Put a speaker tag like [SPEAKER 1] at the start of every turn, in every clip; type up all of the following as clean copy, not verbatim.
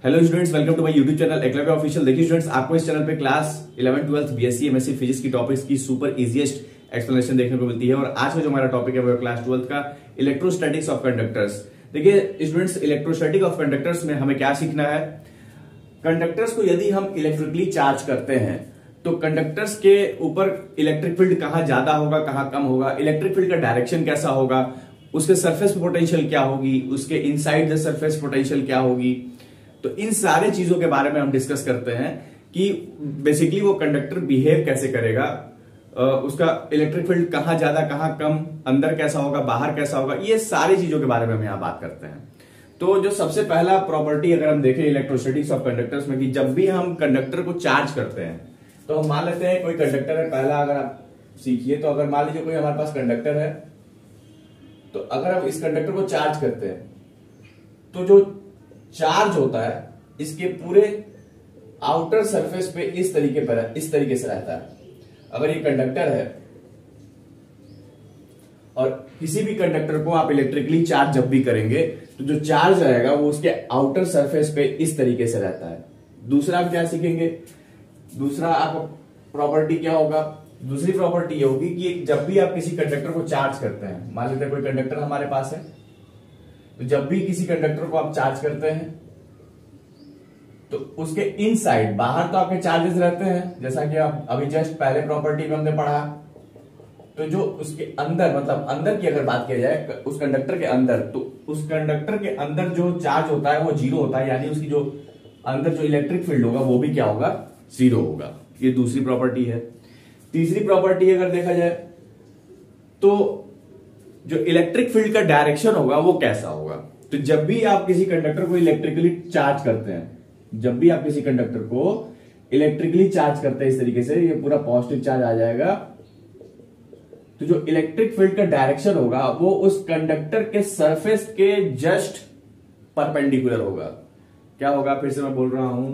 [SPEAKER 1] Hello students, welcome to my YouTube channel Eklavya official. देखिए students, आपको इस चैनल पे class 11th 12th BSc MSc physics की topics की सुपर इजीएस्ट एक्सप्लेनेशन देखने को मिलती है। और आज का जो हमारा टॉपिक है वो क्लास 12th का इलेक्ट्रोस्टैटिक्स ऑफ कंडक्टर्स। देखिए स्टूडेंट्स, इलेक्ट्रोस्टैटिक ऑफ कंडक्टर्स में हमें क्या सीखना है। कंडक्टर्स को यदि हम इलेक्ट्रिकली चार्ज करते हैं तो कंडक्टर्स के ऊपर इलेक्ट्रिक फील्ड कहां ज्यादा होगा, कहां कम होगा, इलेक्ट्रिक फील्ड का डायरेक्शन कैसा होगा, उसके सरफेस पोटेंशियल क्या होगी, उसके इनसाइड द सरफेस पोटेंशियल क्या होगी। तो इन सारे चीजों के बारे में हम डिस्कस करते हैं कि बेसिकली वो कंडक्टर बिहेव कैसे करेगा, उसका इलेक्ट्रिक फील्ड कहां ज्यादा कहां कम, अंदर कैसा होगा बाहर कैसा होगा, ये सारी चीजों के बारे में हम यहां बात करते हैं। तो जो सबसे पहला प्रॉपर्टी अगर हम देखें इलेक्ट्रोस्टैटिक्स ऑफ कंडक्टर्स में, कि जब भी हम कंडक्टर को चार्ज करते हैं तो हम मान लेते हैं कोई कंडक्टर है। पहला अगर आप सीखिए तो अगर मान लीजिए कोई हमारे पास कंडक्टर है, तो अगर हम इस कंडक्टर को चार्ज करते हैं तो जो चार्ज होता है इसके पूरे आउटर सरफेस पे इस तरीके से रहता है। अगर ये कंडक्टर है और किसी भी कंडक्टर को आप इलेक्ट्रिकली चार्ज जब भी करेंगे तो जो चार्ज रहेगा वो उसके आउटर सरफेस पे इस तरीके से रहता है। दूसरा आप क्या सीखेंगे, दूसरा आप प्रॉपर्टी क्या होगा, दूसरी प्रॉपर्टी ये होगी कि जब भी आप किसी कंडक्टर को चार्ज करते हैं, मान लेते हैं कोई कंडक्टर हमारे पास है, तो जब भी किसी कंडक्टर को आप चार्ज करते हैं तो उसके इनसाइड, बाहर तो आपके चार्जेस रहते हैं जैसा कि आप अभी जस्ट पहले प्रॉपर्टी में हमने पढ़ा। तो जो उसके अंदर, मतलब अंदर की अगर बात किया जाए उस कंडक्टर के अंदर, तो उस कंडक्टर के अंदर जो चार्ज होता है वो जीरो होता है, यानी उसकी जो अंदर जो इलेक्ट्रिक फील्ड होगा वो भी क्या होगा, जीरो होगा। ये दूसरी प्रॉपर्टी है। तीसरी प्रॉपर्टी अगर देखा जाए तो जो इलेक्ट्रिक फील्ड का डायरेक्शन होगा वो कैसा होगा। तो जब भी आप किसी कंडक्टर को इलेक्ट्रिकली चार्ज करते हैं, जब भी आप किसी कंडक्टर को इलेक्ट्रिकली चार्ज करते हैं इस तरीके से, ये पूरा पॉजिटिव चार्ज आ जाएगा, तो जो इलेक्ट्रिक फील्ड का डायरेक्शन होगा वो उस कंडक्टर के सरफेस के जस्ट परपेंडिकुलर होगा। क्या होगा, फिर से मैं बोल रहा हूं,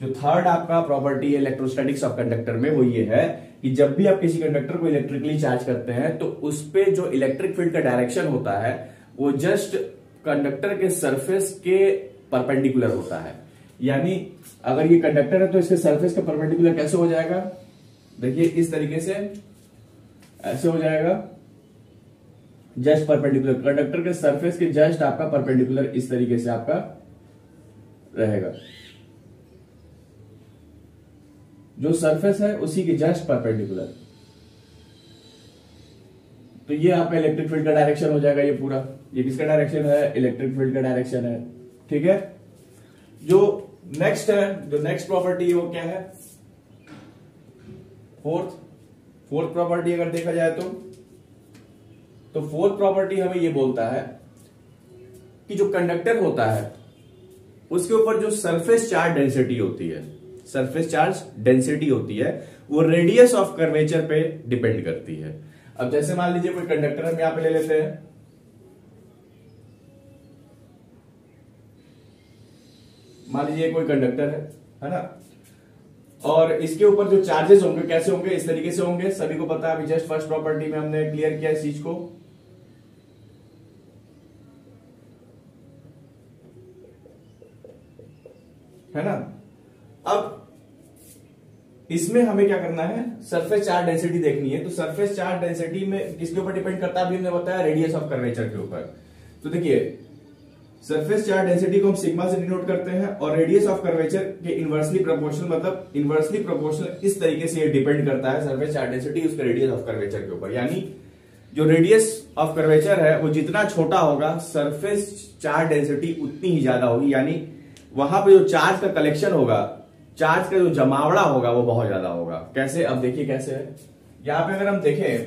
[SPEAKER 1] जो थर्ड आपका प्रॉपर्टी है इलेक्ट्रोस्टैटिक्स ऑफ कंडक्टर में वो ये है कि जब भी आप किसी कंडक्टर को इलेक्ट्रिकली चार्ज करते हैं तो उस पे जो इलेक्ट्रिक फील्ड का डायरेक्शन होता है वो जस्ट कंडक्टर के सरफेस के परपेंडिकुलर होता है। यानी अगर ये कंडक्टर है तो इसके सरफेस का परपेंडिकुलर कैसे हो जाएगा, देखिए इस तरीके से ऐसे हो जाएगा, जस्ट परपेंडिकुलर, कंडक्टर के सरफेस के जस्ट आपका परपेंडिकुलर इस तरीके से आपका रहेगा। जो सरफेस है उसी के जस्ट परपेंडिकुलर। तो ये आपका इलेक्ट्रिक फील्ड का डायरेक्शन हो जाएगा। ये पूरा, ये किसका डायरेक्शन है, इलेक्ट्रिक फील्ड का डायरेक्शन है। ठीक है। जो नेक्स्ट है, जो नेक्स्ट प्रॉपर्टी है वो क्या है, फोर्थ प्रॉपर्टी अगर देखा जाए तो फोर्थ प्रॉपर्टी हमें ये बोलता है कि जो कंडक्टर होता है उसके ऊपर जो सरफेस चार्ज डेंसिटी होती है, सरफेस चार्ज डेंसिटी होती है, वो रेडियस ऑफ कर्वेचर पे डिपेंड करती है। अब जैसे मान लीजिए कोई कंडक्टर हम यहां पे ले लेते हैं, मान लीजिए कोई कंडक्टर है ना, और इसके ऊपर जो चार्जेस होंगे कैसे होंगे, इस तरीके से होंगे। सभी को पता है, अभी जस्ट फर्स्ट प्रॉपर्टी में हमने क्लियर किया इस चीज को। है ना। अब इसमें हमें क्या करना है, सरफेस चार्ज डेंसिटी देखनी है। तो सरफेस चार्ज डेंसिटी में किसके ऊपर डिपेंड करता है, अभी हमने बताया रेडियस ऑफ कर्वेचर के ऊपर। तो देखिए सरफेस चार्ज डेंसिटी को हम सिग्मा से डिनोट करते हैं और रेडियस ऑफ कर्वेचर के इनवर्सली प्रोपोर्शनल, मतलब इनवर्सली प्रोपोर्शनल इस तरीके से ये डिपेंड करता है सरफेस चार्ज डेंसिटी उसके रेडियस ऑफ कर्वेचर के ऊपर। यानी जो रेडियस ऑफ कर्वेचर है वो जितना छोटा होगा सरफेस चार्ज डेंसिटी उतनी ही ज्यादा होगी। यानी वहां पे जो चार्ज का कलेक्शन होगा, चार्ज का जो जमावड़ा होगा वो बहुत ज्यादा होगा। कैसे, अब देखिए कैसे है। यहां पे अगर हम देखें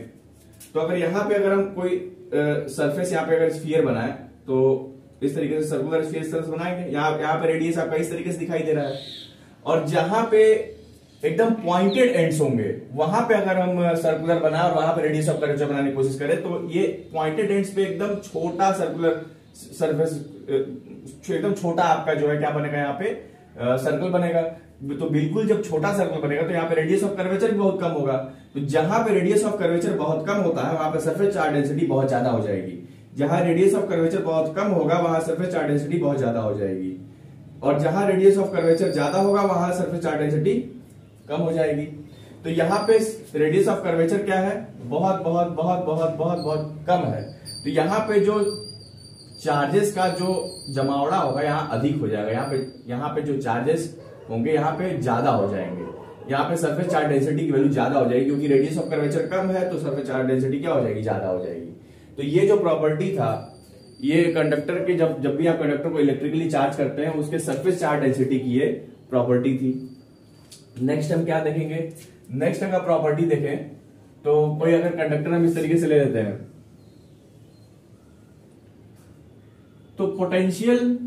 [SPEAKER 1] तो अगर यहां पे अगर हम कोई सरफेस यहां पे अगर स्फीयर बनाए तो इस तरीके से सर्कुलर स्फीयर बनाएंगे, यहां पे रेडियस आपका इस तरीके से दिखाई दे रहा है, और जहां पे एकदम पॉइंटेड एंड्स होंगे वहां पे अगर हम सर्कुलर बनाए और वहां पे रेडियस ऑफ कर्वेचर बनाने की कोशिश करें तो ये पॉइंटेड एंड्स पे एकदम छोटा सर्कुलर सरफेस, एकदम छोटा आपका जो है क्या बनेगा, यहाँ पे सर्कल बनेगा। तो बिल्कुल जब छोटा सर्कल बनेगा तो यहाँ पे रेडियस ऑफ कर्वेचर भी बहुत कम होगा। तो जहां पे रेडियस ऑफ कर्वेचर बहुत कम होता है वहां पे सरफेस चार्ज डेंसिटी बहुत ज्यादा हो जाएगी। जहां रेडियस ऑफ कर्वेचर बहुत कम होगा वहां सरफेस चार्ज डेंसिटी बहुत ज्यादा हो जाएगी। और जहां रेडियस ऑफ कर्वेचर ज्यादा होगा वहां सरफेस चार्ज डेंसिटी कम हो जाएगी। तो यहाँ पे रेडियस ऑफ कर्वेचर क्या है, बहुत बहुत बहुत बहुत बहुत बहुत कम है। तो यहाँ पे जो चार्जेस का जो जमावड़ा होगा यहाँ अधिक हो जाएगा, यहाँ पे जो चार्जेस होंगे यहाँ पे ज्यादा हो जाएंगे, यहाँ पे सरफेस चार्ज डेंसिटी की वैल्यू ज्यादा हो जाएगी, क्योंकि रेडियस ऑफ कर्वेचर कम है तो सरफेस चार्ज डेंसिटी क्या हो जाएगी, ज्यादा हो जाएगी। तो ये जो प्रॉपर्टी था, ये कंडक्टर के जब भी आप कंडक्टर को इलेक्ट्रिकली चार्ज करते हैं उसके सरफेस चार्ज डेंसिटी की ये प्रॉपर्टी थी। नेक्स्ट हम क्या देखेंगे, नेक्स्ट अगर प्रॉपर्टी देखें तो कोई अगर कंडक्टर हम इस तरीके से ले लेते हैं तो पोटेंशियल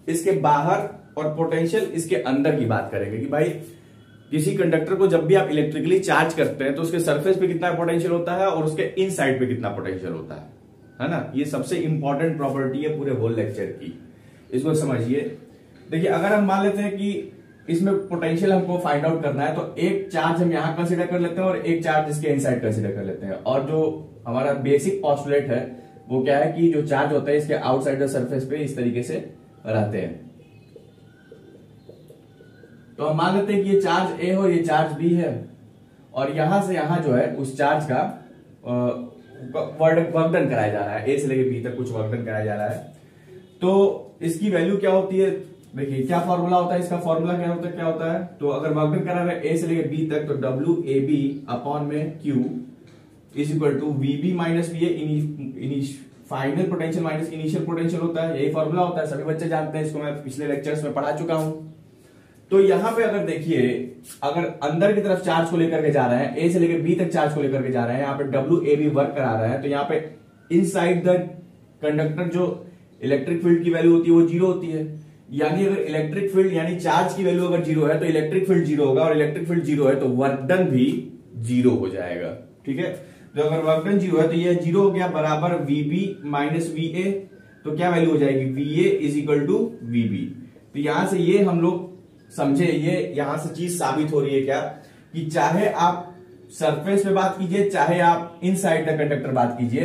[SPEAKER 1] इसके बाहर और पोटेंशियल इसके अंदर की बात करेंगे कि भाई किसी कंडक्टर को जब भी आप इलेक्ट्रिकली चार्ज करते हैं तो उसके सरफेस पे कितना पोटेंशियल होता है और उसके इनसाइड पे कितना पोटेंशियल होता है ना। ये सबसे इंपॉर्टेंट प्रॉपर्टी है पूरे होल लेक्चर की, इसको समझिए। देखिए अगर हम मान लेते हैं कि इसमें पोटेंशियल हमको फाइंड आउट करना है तो एक चार्ज हम यहां कंसीडर कर लेते हैं और एक चार्ज इसके इनसाइड कंसीडर कर लेते हैं। और जो हमारा बेसिक पोस्टुलेट है वो क्या है कि जो चार्ज होता है इसके आउटसाइड द सरफेस पे इस तरीके से रहते हैं। तो हम मान लेते हैं कि ये चार्ज ए और ये चार्ज बी है और यहां से यहां जो है उस चार्ज का वर्क डन कराया जा रहा है, ए से लेके बी तक कुछ वर्क डन कराया जा रहा है। तो इसकी वैल्यू क्या होती है, देखिए क्या फॉर्मूला होता है, इसका फॉर्मूला क्या होता है। तो अगर वर्क डन करा रहा है ए से लेके बी तक तो डब्ल्यू ए बी अपॉन में Q is equal to V B minus V A final potential minus initial potential होता है। यही फॉर्मूला होता है, सभी बच्चे जानते हैं इसको, मैं पिछले लेक्चर्स में पढ़ा चुका हूं। तो यहां पे अगर देखिए अगर अंदर की तरफ चार्ज को लेकर के जा रहे हैं, ए से लेकर बी तक चार्ज को लेकर के जा रहे हैं, यहाँ पे डब्ल्यू ए बी वर्क करा रहा है, तो यहाँ पे इनसाइड द कंडक्टर जो इलेक्ट्रिक फील्ड की वैल्यू होती है वो जीरो होती है। यानी अगर इलेक्ट्रिक फील्ड यानी चार्ज की वैल्यू अगर जीरो है तो इलेक्ट्रिक फील्ड जीरो होगा, और इलेक्ट्रिक फील्ड जीरो है तो वर्क डन भी जीरो हो जाएगा। ठीक है, तो अगर वर्क डन जीरो है तो ये जीरो हो गया बराबर वीबी माइनस वी ए, तो क्या वैल्यू हो जाएगी, V A is equal to VB. तो यहां से ये हम लोग समझे, ये यहां से चीज साबित हो रही है क्या कि चाहे आप सरफेस पे बात कीजिए चाहे आप इनसाइड द कंडक्टर बात कीजिए,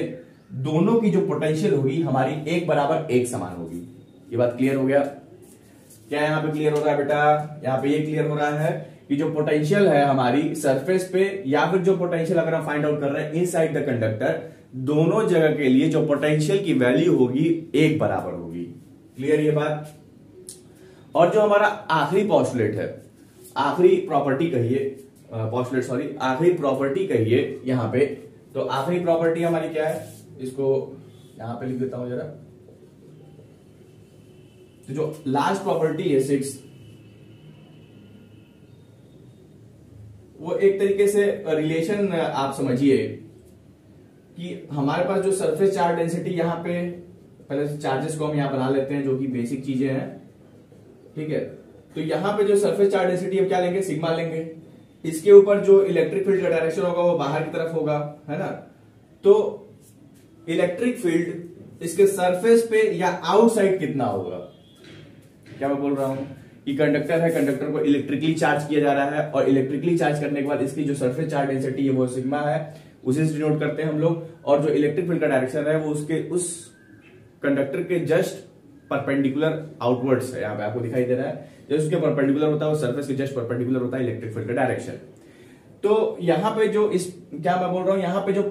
[SPEAKER 1] दोनों की जो पोटेंशियल होगी हमारी एक बराबर एक समान होगी। ये बात क्लियर हो गया क्या, यहां पे क्लियर हो रहा है बेटा, यहां पे ये क्लियर हो रहा है कि जो पोटेंशियल है हमारी सरफेस पे या फिर जो पोटेंशियल अगर हम फाइंड आउट कर रहे हैं इनसाइड द कंडक्टर, दोनों जगह के लिए जो पोटेंशियल की वैल्यू होगी एक बराबर होगी। क्लियर ये बात। और जो हमारा आखिरी पोस्टुलेट है, आखिरी प्रॉपर्टी कहिए, पोस्टुलेट सॉरी आखिरी प्रॉपर्टी कहिए यहां पे, तो आखिरी प्रॉपर्टी हमारी क्या है, इसको यहां पे लिख देता हूं जरा। तो जो लास्ट प्रॉपर्टी है 6, वो एक तरीके से रिलेशन आप समझिए कि हमारे पास जो सरफेस चार्ज डेंसिटी यहां पे, पहले चार्जेस को हम यहां बना लेते हैं जो कि बेसिक चीजें हैं। ठीक है, तो यहां पे जो सरफेस चार्ज डेंसिटी हम क्या लेंगे, सिग्मा लेंगे। इसके ऊपर जो इलेक्ट्रिक फील्ड का डायरेक्शन होगा वो बाहर की तरफ होगा, है ना। तो इलेक्ट्रिक फील्ड इसके सरफेस पे या आउटसाइड कितना होगा, क्या मैं बोल रहा हूं कि कंडक्टर है, कंडक्टर को इलेक्ट्रिकली चार्ज किया जा रहा है और इलेक्ट्रिकली चार्ज करने के बाद इसकी जो सरफेस चार्ज डेंसिटी है वो सिग्मा है, उसे डिनोट करते हैं हम लोग। और जो इलेक्ट्रिक फील्ड का डायरेक्शन है वो उसके उस कंडक्टर के जस्ट परपेंडिकुलर आउटवर्ड्स है, यहाँ पे आपको दिखाई दे रहा है, जो उसके परपेंडिकुलर होता है वो सरफेस के जस्ट परपेंडिकुलर होता है इलेक्ट्रिक फील्ड का डायरेक्शन। तो यहाँ पे जो इस क्या मैं बोल रहा हूं, यहाँ पे जो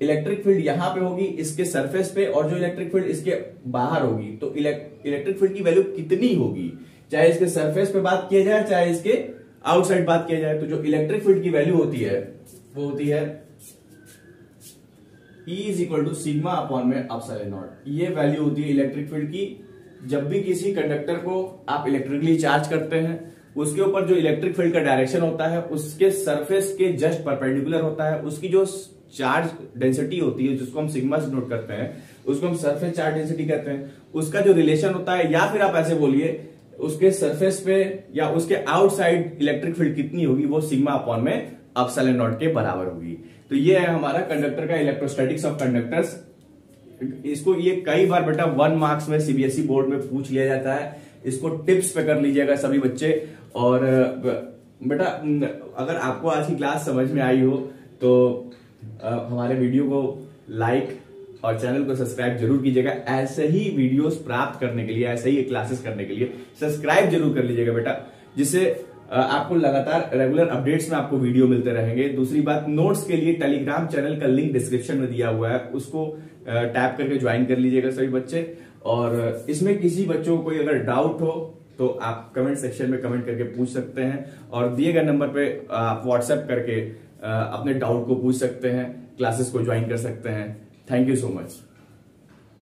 [SPEAKER 1] इलेक्ट्रिक फील्ड यहाँ पे होगी इसके सरफेस पे और जो इलेक्ट्रिक फील्ड इसके बाहर होगी, तो इलेक्ट्रिक फील्ड की वैल्यू कितनी होगी, चाहे इसके सरफेस पे बात किया जाए चाहे इसके आउटसाइड बात किया जाए। तो जो इलेक्ट्रिक फील्ड की वैल्यू होती है वो होती है E is equal to sigma upon में एप्सिलॉन नॉट। ये वैल्यू होती है इलेक्ट्रिक फील्ड की। जब भी किसी कंडक्टर को आप इलेक्ट्रिकली चार्ज करते हैं उसके ऊपर जो इलेक्ट्रिक फील्ड का डायरेक्शन होता है उसके सरफेस के जस्ट परपेंडिकुलर होता है, उसकी जो चार्ज डेंसिटी होती है जिसको हम सिग्मा से नोट करते हैं उसको हम सरफेस चार्ज डेंसिटी कहते हैं। उसका जो रिलेशन होता है, या फिर आप ऐसे बोलिए उसके सरफेस पे या उसके आउटसाइड इलेक्ट्रिक फील्ड कितनी होगी वो सिग्मा अपॉन में एप्सिलॉन नॉट के बराबर होगी। तो ये है हमारा कंडक्टर का इलेक्ट्रोस्टैटिक्स ऑफ कंडक्टर्स। इसको ये कई बार बेटा 1 मार्क्स में सीबीएसई बोर्ड में पूछ लिया जाता है, इसको टिप्स पे कर लीजिएगा सभी बच्चे। और बेटा अगर आपको आज की क्लास समझ में आई हो तो हमारे वीडियो को लाइक और चैनल को सब्सक्राइब जरूर कीजिएगा। ऐसे ही वीडियोस प्राप्त करने के लिए, ऐसे ही क्लासेस करने के लिए सब्सक्राइब जरूर कर लीजिएगा बेटा, जिससे आपको लगातार रेगुलर अपडेट्स में आपको वीडियो मिलते रहेंगे। दूसरी बात, नोट्स के लिए टेलीग्राम चैनल का लिंक डिस्क्रिप्शन में दिया हुआ है, उसको टैप करके ज्वाइन कर लीजिएगा सभी बच्चे। और इसमें किसी बच्चों को कोई अगर डाउट हो तो आप कमेंट सेक्शन में कमेंट करके पूछ सकते हैं, और दिए गए नंबर पे आप व्हाट्सएप करके अपने डाउट को पूछ सकते हैं, क्लासेस को ज्वाइन कर सकते हैं। Thank you so much.